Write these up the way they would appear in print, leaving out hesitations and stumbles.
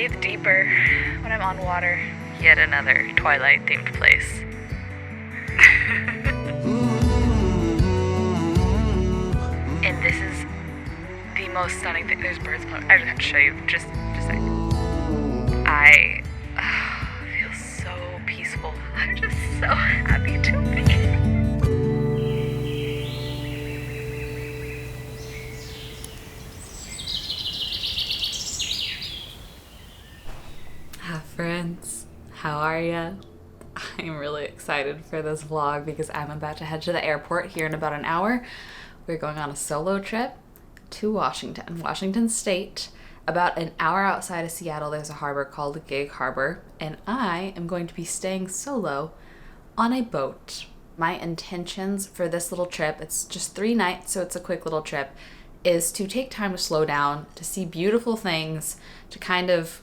breathe deeper when I'm on water. Yet another Twilight themed place. And this is the most stunning thing. There's birds flying. I just have to show you. Just a second. I feel so peaceful. I'm just so happy to be here. Hi friends, how are ya? I'm really excited for this vlog because I'm about to head to the airport here in about an hour. We're going on a solo trip to Washington State. About an hour outside of Seattle, there's a harbor called Gig Harbor, and I am going to be staying solo on a boat. My intentions for this little trip, it's just 3 nights, so it's a quick little trip, is to take time to slow down, to see beautiful things, to kind of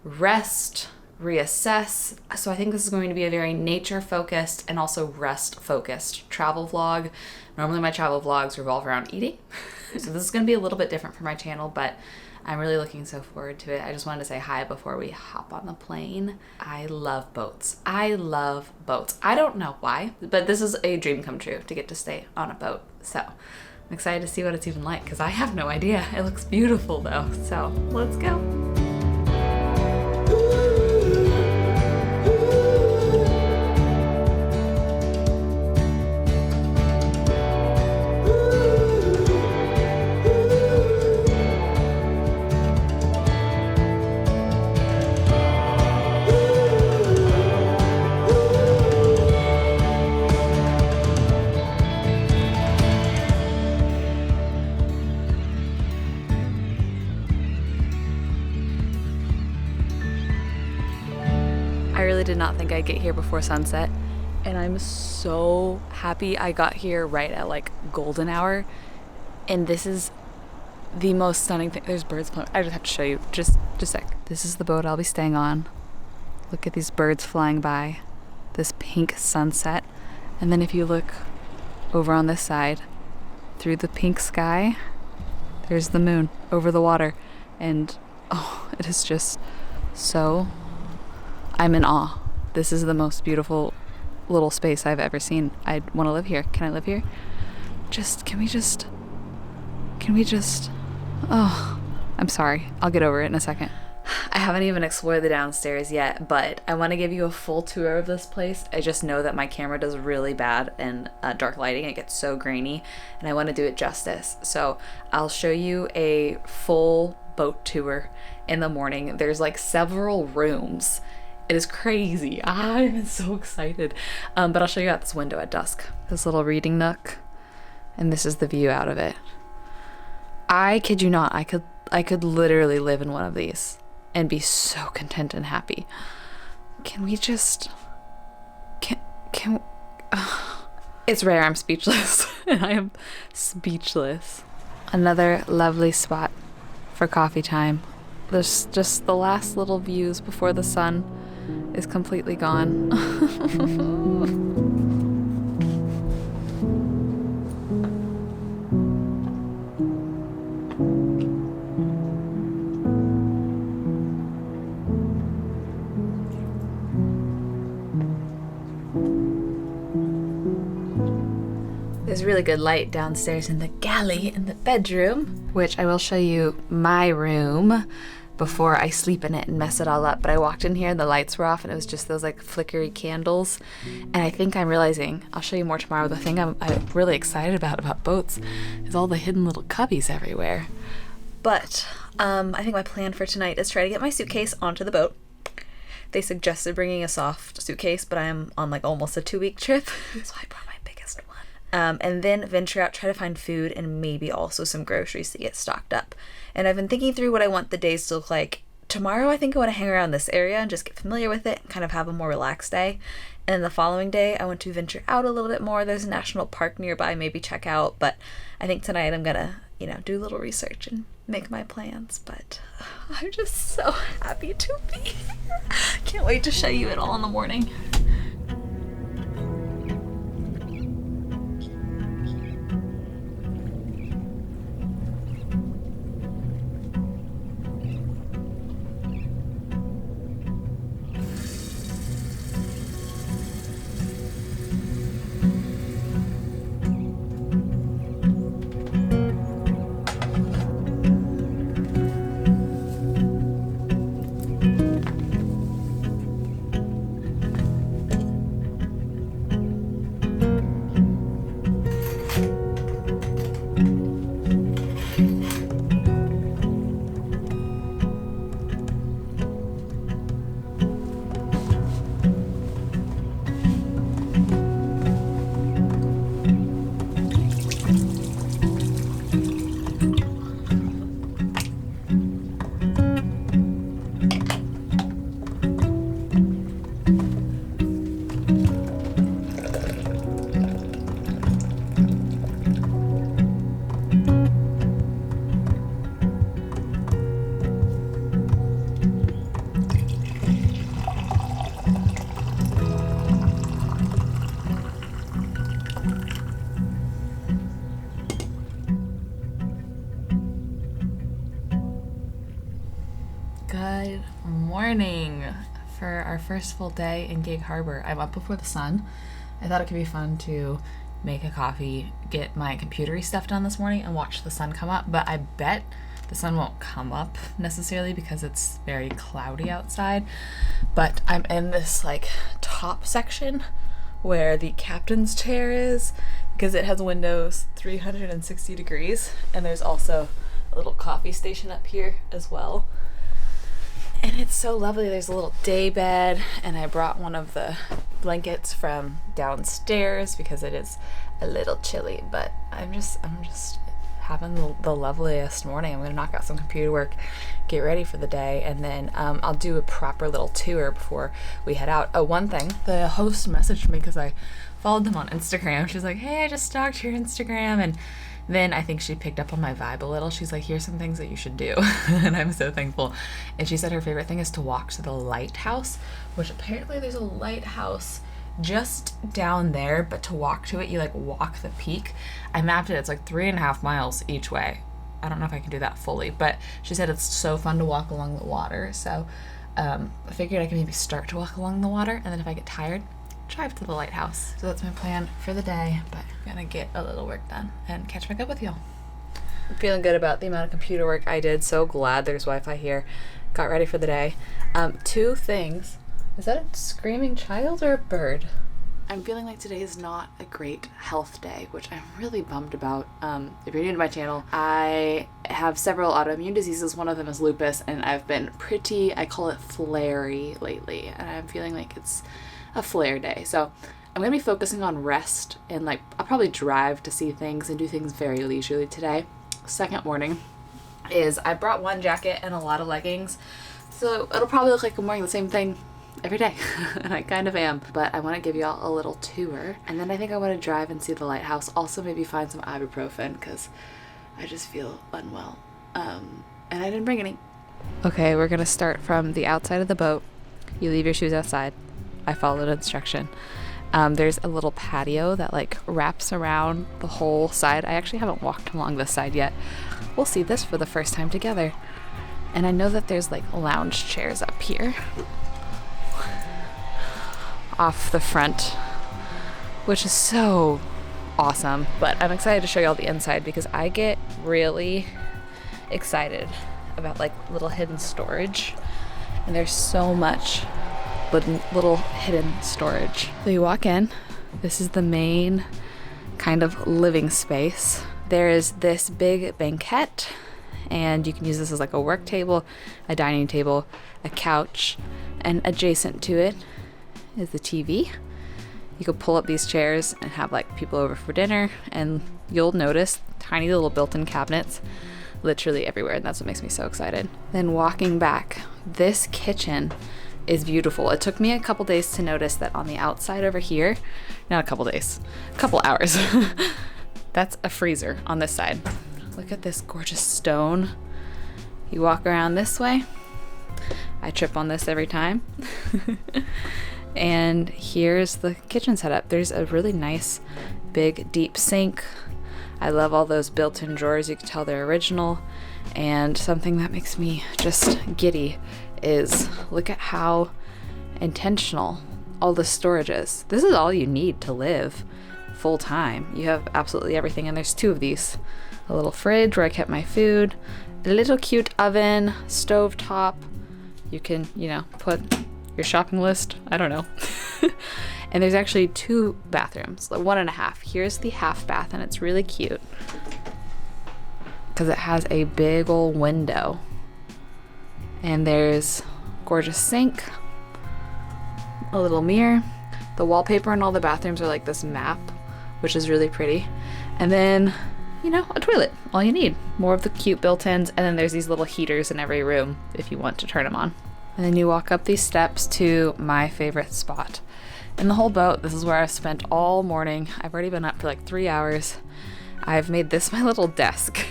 rest, reassess. So I think this is going to be a very nature-focused and also rest-focused travel vlog. Normally my travel vlogs revolve around eating, so this is going to be a little bit different for my channel, but I'm really looking so forward to it. I just wanted to say hi before we hop on the plane. I love boats. I love boats. I don't know why, but this is a dream come true to get to stay on a boat. So I'm excited to see what it's even like because I have no idea. It looks beautiful though, so let's go. I really did not think I'd get here before sunset, and I'm so happy I got here right at like golden hour. And this is the most stunning thing. There's birds flying. I just have to show you just a sec. This is the boat I'll be staying on. Look at these birds flying by, this pink sunset, and then if you look over on this side through the pink sky, there's the moon over the water, and oh, it is just so, I'm in awe. This is the most beautiful little space I've ever seen. I want to live here. Can I live here? Can we just, oh, I'm sorry. I'll get over it in a second. I haven't even explored the downstairs yet, but I want to give you a full tour of this place. I just know that my camera does really bad in dark lighting. It gets so grainy, and I want to do it justice. So I'll show you a full boat tour in the morning. There's like several rooms. It is crazy. I'm so excited. But I'll show you out this window at dusk. This little reading nook, and this is the view out of it. I kid you not, I could literally live in one of these and be so content and happy. Can we just, it's rare I'm speechless. And I am speechless. Another lovely spot for coffee time. There's just the last little views before the sun is completely gone. There's really good light downstairs in the galley in the bedroom, which I will show you my room before I sleep in it and mess it all up. But I walked in here and the lights were off and it was just those like flickery candles. And I think I'm realizing, I'll show you more tomorrow, the thing I'm really excited about boats is all the hidden little cubbies everywhere. But I think my plan for tonight is try to get my suitcase onto the boat. They suggested bringing a soft suitcase, but I'm on like almost a 2-week trip, so I brought my biggest one. And then venture out, try to find food and maybe also some groceries to get stocked up. And I've been thinking through what I want the days to look like. Tomorrow I think I want to hang around this area and just get familiar with it and kind of have a more relaxed day. And then the following day I want to venture out a little bit more. There's a national park nearby, maybe check out. But I think tonight I'm gonna, do a little research and make my plans. But I'm just so happy to be here. Can't wait to show you it all in the morning. Good morning for our first full day in Gig Harbor. I'm up before the sun. I thought it could be fun to make a coffee, get my computery stuff done this morning, and watch the sun come up, but I bet the sun won't come up necessarily because it's very cloudy outside. But I'm in this like top section where the captain's chair is because it has windows 360 degrees, and there's also a little coffee station up here as well. And it's so lovely. There's a little day bed, and I brought one of the blankets from downstairs because it is a little chilly, but I'm just having the loveliest morning. I'm gonna knock out some computer work, get ready for the day, and then I'll do a proper little tour before we head out. Oh, one thing, the host messaged me because I followed them on Instagram. She's like, hey, I just stalked your Instagram, and then I think she picked up on my vibe a little. She's like, here's some things that you should do. And I'm so thankful. And she said her favorite thing is to walk to the lighthouse, which apparently there's a lighthouse just down there, but to walk to it, you like walk the peak. I mapped it. It's like 3.5 miles each way. I don't know if I can do that fully, but she said it's so fun to walk along the water. So I figured I could maybe start to walk along the water, and then if I get tired, drive to the lighthouse. So that's my plan for the day, but I'm gonna get a little work done and catch back up with y'all. I'm feeling good about the amount of computer work I did. So glad there's Wi-Fi here. Got ready for the day. Two things. Is that a screaming child or a bird? I'm feeling like today is not a great health day, which I'm really bummed about. If you're new to my channel, I have several autoimmune diseases. One of them is lupus, and I've been pretty, I call it flary lately, and I'm feeling like it's a flare day. So I'm gonna be focusing on rest, and like I'll probably drive to see things and do things very leisurely today. Second warning is I brought one jacket and a lot of leggings, so it'll probably look like I'm wearing the same thing every day. And I kind of am, but I want to give y'all a little tour, and then I think I want to drive and see the lighthouse. Also maybe find some ibuprofen because I just feel unwell, and I didn't bring any. Okay, we're gonna start from the outside of the boat. You leave your shoes outside. I followed instruction. There's a little patio that like wraps around the whole side. I actually haven't walked along this side yet. We'll see this for the first time together. And I know that there's like lounge chairs up here off the front, which is so awesome. But I'm excited to show y'all the inside because I get really excited about like little hidden storage, and there's so much little hidden storage. So you walk in, this is the main kind of living space. There is this big banquette, and you can use this as like a work table, a dining table, a couch, and adjacent to it is the TV. You could pull up these chairs and have like people over for dinner, and you'll notice tiny little built-in cabinets literally everywhere, and that's what makes me so excited. Then walking back, this kitchen is beautiful. It took me a couple days to notice that on the outside over here, not a couple days, a couple hours, that's a freezer on this side. Look at this gorgeous stone. You walk around this way. I trip on this every time. And here's the kitchen setup. There's a really nice big deep sink. I love all those built-in drawers. You can tell they're original. And something that makes me just giddy is look at how intentional all the storage is. This is all you need to live full time. You have absolutely everything, and there's two of these. A little fridge where I kept my food, a little cute oven, stove top. You can, put your shopping list, I don't know. And there's actually 2 bathrooms, like 1.5. Here's the half bath, and it's really cute because it has a big old window. And there's gorgeous sink, a little mirror. The wallpaper in all the bathrooms are like this map, which is really pretty. And then, a toilet, all you need. More of the cute built-ins, and then there's these little heaters in every room if you want to turn them on. And then you walk up these steps to my favorite spot in the whole boat. This is where I've spent all morning. I've already been up for like 3 hours. I've made this my little desk.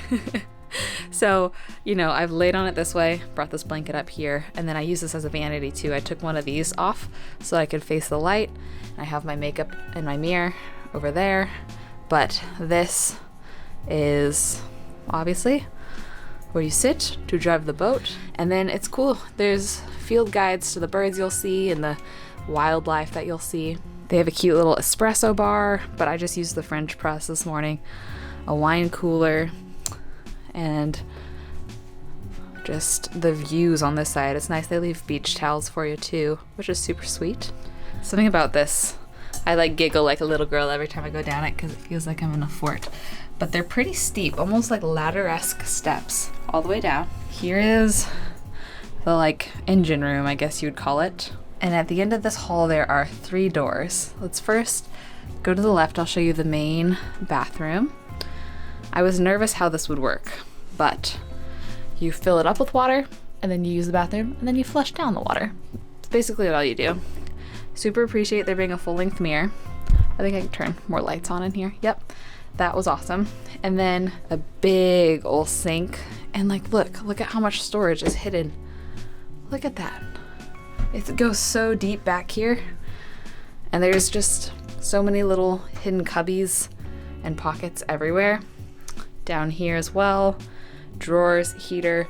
So, I've laid on it this way, brought this blanket up here, and then I use this as a vanity too. I took one of these off so I could face the light. I have my makeup and my mirror over there, but this is obviously where you sit to drive the boat. And then it's cool. There's field guides to the birds you'll see and the wildlife that you'll see. They have a cute little espresso bar, but I just used the French press this morning, a wine cooler, and just the views on this side. It's nice they leave beach towels for you too, which is super sweet. Something about this, I like giggle like a little girl every time I go down it because it feels like I'm in a fort. But they're pretty steep, almost like ladder-esque steps all the way down. Here is the like engine room, I guess you would call it. And at the end of this hall, there are 3 doors. Let's first go to the left. I'll show you the main bathroom. I was nervous how this would work, but you fill it up with water, and then you use the bathroom, and then you flush down the water. It's basically all you do. Super appreciate there being a full-length mirror. I think I can turn more lights on in here. Yep, that was awesome. And then a big old sink, and like, look at how much storage is hidden. Look at that. It goes so deep back here, and there's just so many little hidden cubbies and pockets everywhere. Down here as well, drawers, heater,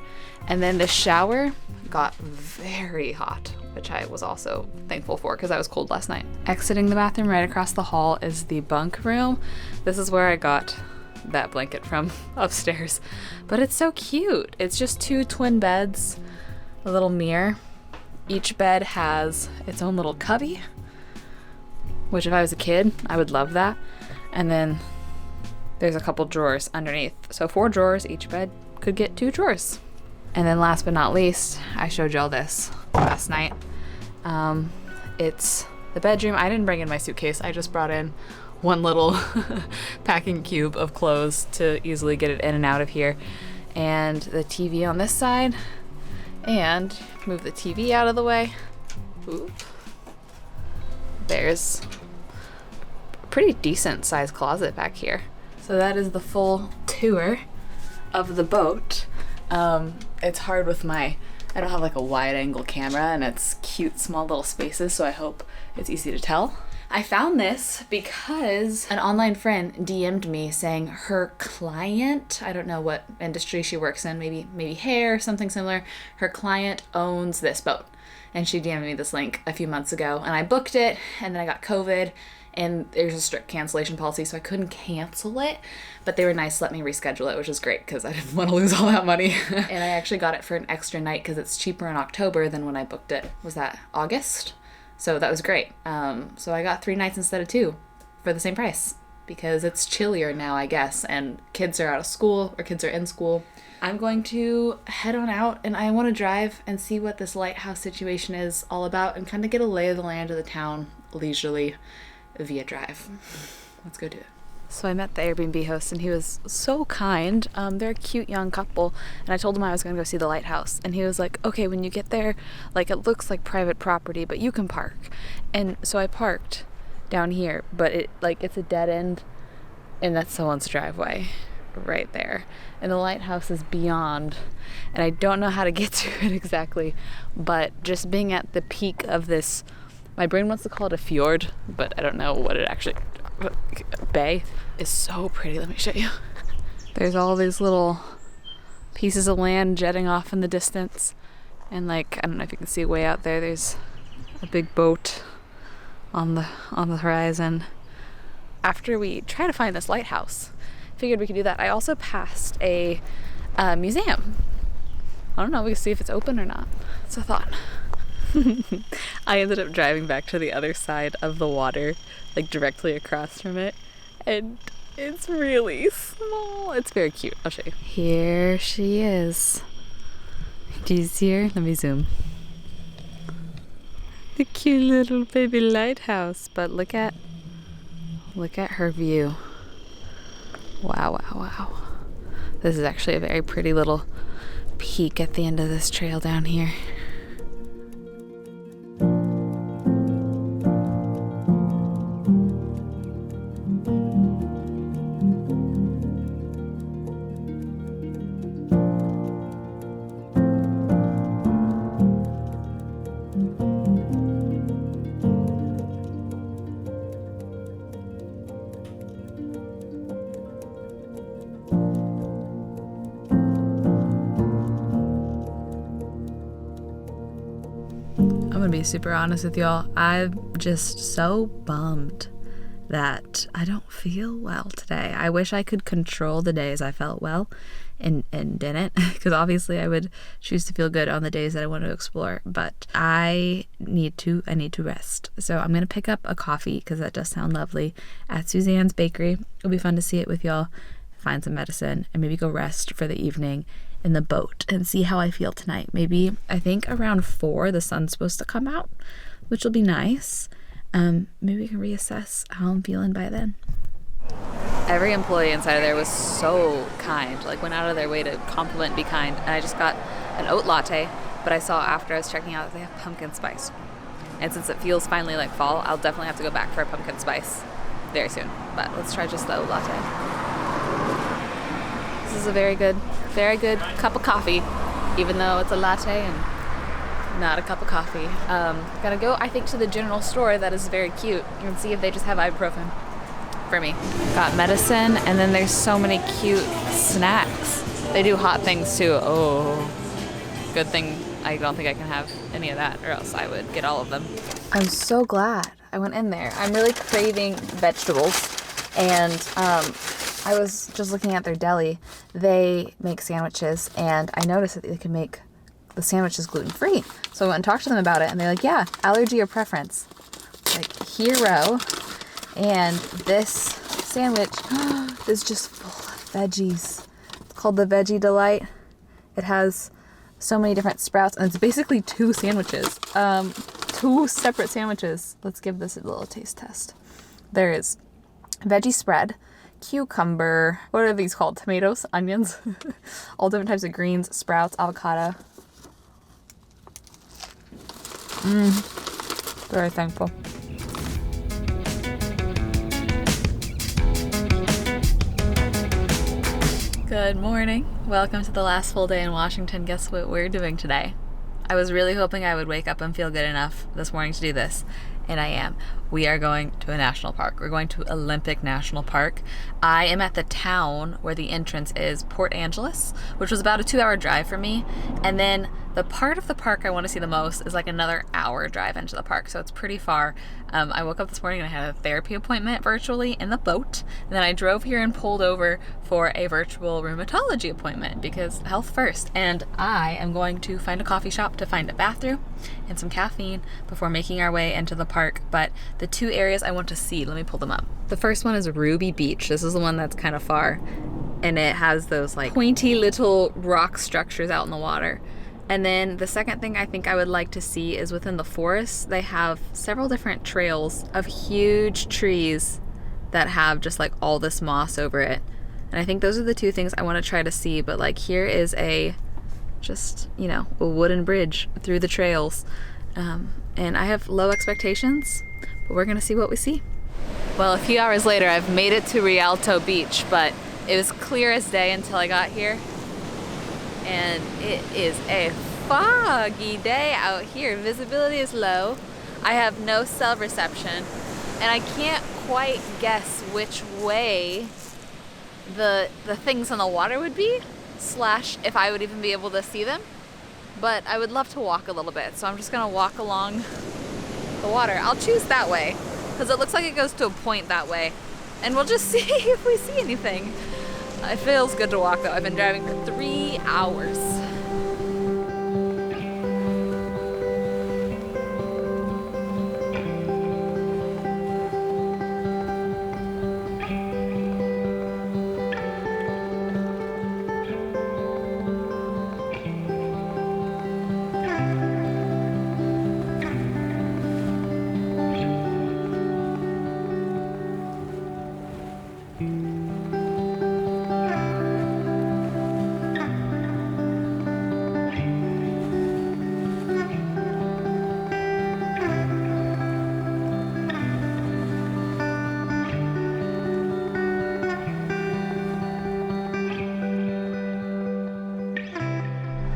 and then the shower got very hot, which I was also thankful for because I was cold last night. Exiting the bathroom right across the hall is the bunk room. This is where I got that blanket from upstairs, but it's so cute. It's just 2 twin beds, a little mirror. Each bed has its own little cubby, which if I was a kid, I would love that. And then there's a couple drawers underneath. So 4 drawers, each bed could get 2 drawers. And then last but not least, I showed y'all this last night. It's the bedroom. I didn't bring in my suitcase. I just brought in one little packing cube of clothes to easily get it in and out of here. And the TV on this side. And move the TV out of the way. Oop. There's a pretty decent sized closet back here. So that is the full tour of the boat. It's hard with I don't have like a wide angle camera, and it's cute small little spaces, so I hope it's easy to tell. I found this because an online friend DM'd me saying her client, I don't know what industry she works in, maybe hair, something similar. Her client owns this boat, and she DM'd me this link a few months ago, and I booked it, and then I got COVID, and there's a strict cancellation policy, so I couldn't cancel it, but they were nice to let me reschedule it, which is great because I didn't want to lose all that money. And I actually got it for an extra night because it's cheaper in October than when I booked it. Was that August? So that was great. So I got 3 nights instead of 2 for the same price because it's chillier now, I guess, and kids are out of school or kids are in school. I'm going to head on out, and I want to drive and see what this lighthouse situation is all about and kind of get a lay of the land of the town leisurely via drive. Let's go do it. So I met the Airbnb host, and he was so kind. They're a cute young couple, and I told him I was going to go see the lighthouse, and he was like, okay, when you get there, like, it looks like private property, but you can park. And so I parked down here, but it's a dead end, and that's someone's driveway right there, and the lighthouse is beyond, and I don't know how to get to it exactly, but just being at the peak of this, my brain wants to call it a fjord, but I don't know what it actually, bay, is so pretty. Let me show you. There's all these little pieces of land jetting off in the distance, and I don't know if you can see way out there, there's a big boat on the horizon. After we try to find this lighthouse, figured we could do that. I also passed a museum. I don't know, we can see if it's open or not. That's a thought. I ended up driving back to the other side of the water, directly across from it, and it's really small. It's very cute. I'll show you. Here she is. Do you see her? Let me zoom. The cute little baby lighthouse, but look at her view. Wow, wow, wow. This is actually a very pretty little peak at the end of this trail down here. I'm gonna be super honest with y'all. I'm just so bummed that I don't feel well today. I wish I could control the days I felt well and didn't, because obviously I would choose to feel good on the days that I want to explore, but I need to rest. So I'm gonna pick up a coffee, because that does sound lovely, at Suzanne's Bakery. It'll be fun to see it with y'all, find some medicine, and maybe go rest for the evening in the boat and see how I feel tonight. Maybe, I think around 4 the sun's supposed to come out, which will be nice. Maybe we can reassess how I'm feeling by then. Every employee inside of there was so kind, like went out of their way to compliment, be kind. And I just got an oat latte, but I saw after I was checking out that they have pumpkin spice. And since it feels finally like fall, I'll definitely have to go back for a pumpkin spice very soon. But let's try just the oat latte. This is a very good cup of coffee, even though it's a latte and not a cup of coffee. Gotta go, I think, to the general store that is very cute and see if they just have ibuprofen for me. Got medicine, and then there's so many cute snacks. They do hot things too. Oh, good thing I don't think I can have any of that, or else I would get all of them. I'm so glad I went in there. I'm really craving vegetables, and I was just looking at their deli. They make sandwiches, and I noticed that they can make the sandwiches gluten-free. So I went and talked to them about it, and they're like, yeah, allergy or preference. Like, hero. And this sandwich is just full of veggies. It's called the Veggie Delight. It has so many different sprouts, and it's basically 2 sandwiches. 2 separate sandwiches. Let's give this a little taste test. There is veggie spread, cucumber, what are these called? Tomatoes, onions, all different types of greens, sprouts, avocado. Very thankful. Good morning. Welcome to the last full day in Washington. Guess what we're doing today? I was really hoping I would wake up and feel good enough this morning to do this, and I am. We are going to a national park. We're going to Olympic National Park. I am at the town where the entrance is, Port Angeles, which was about a 2-hour drive for me. And then the part of the park I want to see the most is like another hour drive into the park, so it's pretty far. I woke up this morning and I had a therapy appointment virtually in the boat. And then I drove here and pulled over for a virtual rheumatology appointment, because health first. And I am going to find a coffee shop to find a bathroom and some caffeine before making our way into the park. But the 2 areas I want to see, let me pull them up. The first one is Ruby Beach. This is the one that's kind of far, and it has those like pointy little rock structures out in the water. And then the second thing I think I would like to see is within the forest. They have several different trails of huge trees that have just like all this moss over it. And I think those are the 2 things I want to try to see. But like, here is a wooden bridge through the trails. And I have low expectations, but we're gonna see what we see. Well, a few hours later, I've made it to Rialto Beach, but it was clear as day until I got here. And it is a foggy day out here. Visibility is low. I have no cell reception, and I can't quite guess which way the things on the water would be, / if I would even be able to see them. But I would love to walk a little bit, so I'm just gonna walk along the water. I'll choose that way, because it looks like it goes to a point that way, and we'll just see if we see anything. It feels good to walk though. I've been driving for 3 hours.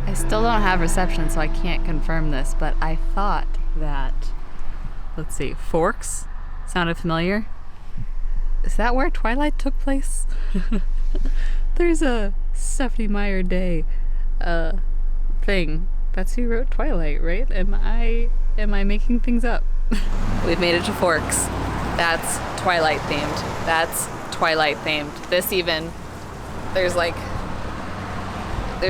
I still don't have reception, so I can't confirm this, but I thought that, let's see, Forks sounded familiar. Is that where Twilight took place? There's a Stephanie Meyer Day thing. That's who wrote Twilight, right? Am I am I making things up? We've made it to Forks. That's Twilight themed. That's Twilight themed. This even, there's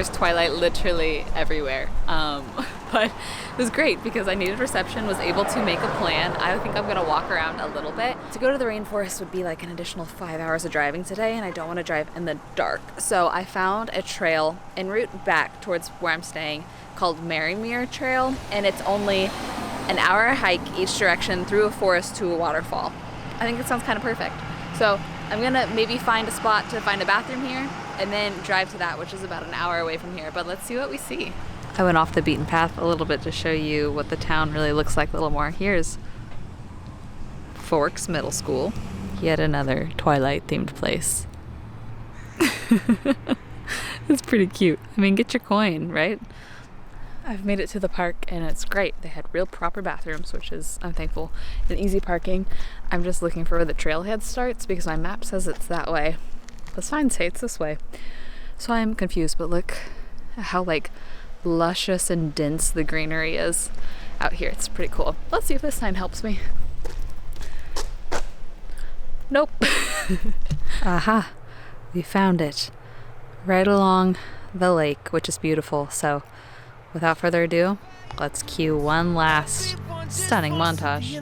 Twilight literally everywhere. But it was great because I needed reception, was able to make a plan. I think I'm gonna walk around a little bit. To go to the rainforest would be like an additional 5 hours of driving today, and I don't want to drive in the dark. So I found a trail en route back towards where I'm staying called Marymere Trail, and it's only an hour hike each direction through a forest to a waterfall. I think it sounds kind of perfect. So I'm gonna maybe find a spot to find a bathroom here and then drive to that, which is about an hour away from here. But let's see what we see. I went off the beaten path a little bit to show you what the town really looks like a little more. Here's Forks Middle School, yet another Twilight themed place. It's pretty cute. I mean, get your coin, right? I've made it to the park and it's great. They had real proper bathrooms, which is, I'm thankful, and easy parking. I'm just looking for where the trailhead starts because my map says it's that way. The signs say it's this way. So I'm confused, but look at how like luscious and dense the greenery is out here. It's pretty cool. Let's see if this sign helps me. Nope. Aha, we found it. Right along the lake, which is beautiful. So without further ado, let's cue one last stunning montage.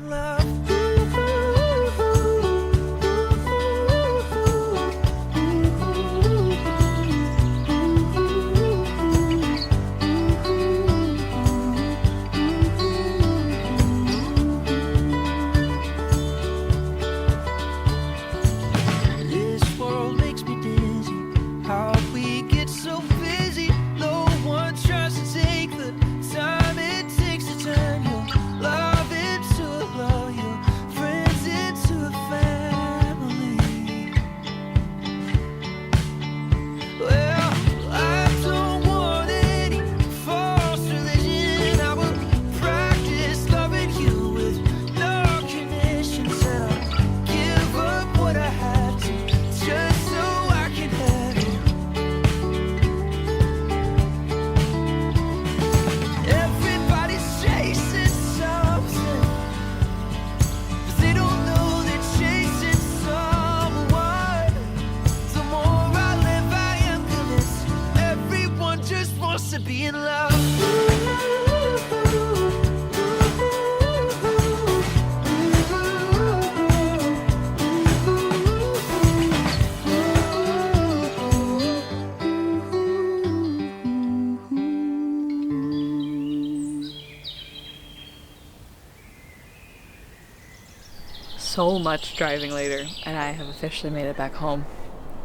So much driving later, and I have officially made it back home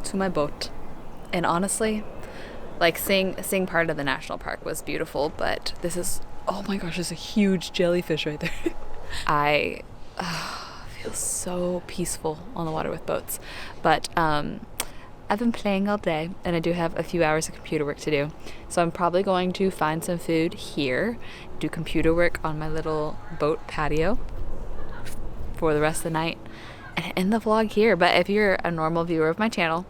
to my boat. And honestly, like seeing part of the national park was beautiful, but this is, oh my gosh, there's a huge jellyfish right there. I feel so peaceful on the water with boats. But I've been playing all day, and I do have a few hours of computer work to do. So I'm probably going to find some food here, do computer work on my little boat patio for the rest of the night, and end the vlog here. But if you're a normal viewer of my channel,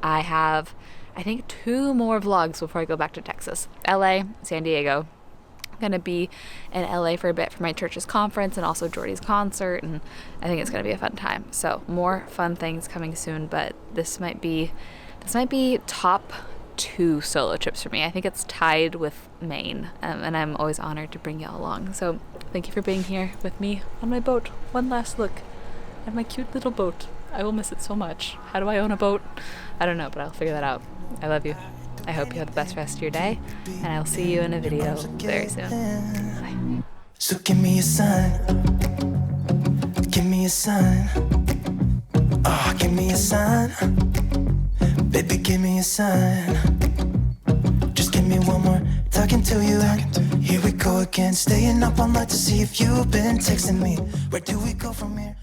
I have, I think, 2 more vlogs before I go back to Texas. LA, San Diego. I'm gonna be in LA for a bit for my church's conference and also Jordy's concert, and I think it's gonna be a fun time. So more fun things coming soon, but this might be top 2 solo trips for me. I think it's tied with Maine, and I'm always honored to bring y'all along. So thank you for being here with me on my boat. One last look at my cute little boat. I will miss it so much. How do I own a boat? I don't know, but I'll figure that out. I love you. I hope you have the best rest of your day, and I'll see you in a video very soon. Bye. So give me a sign. Give me a sign. Oh, give me a sign. Baby, give me a sign. Just give me one more talking to you. Here we go again, staying up all night to see if you've been texting me. Where do we go from here?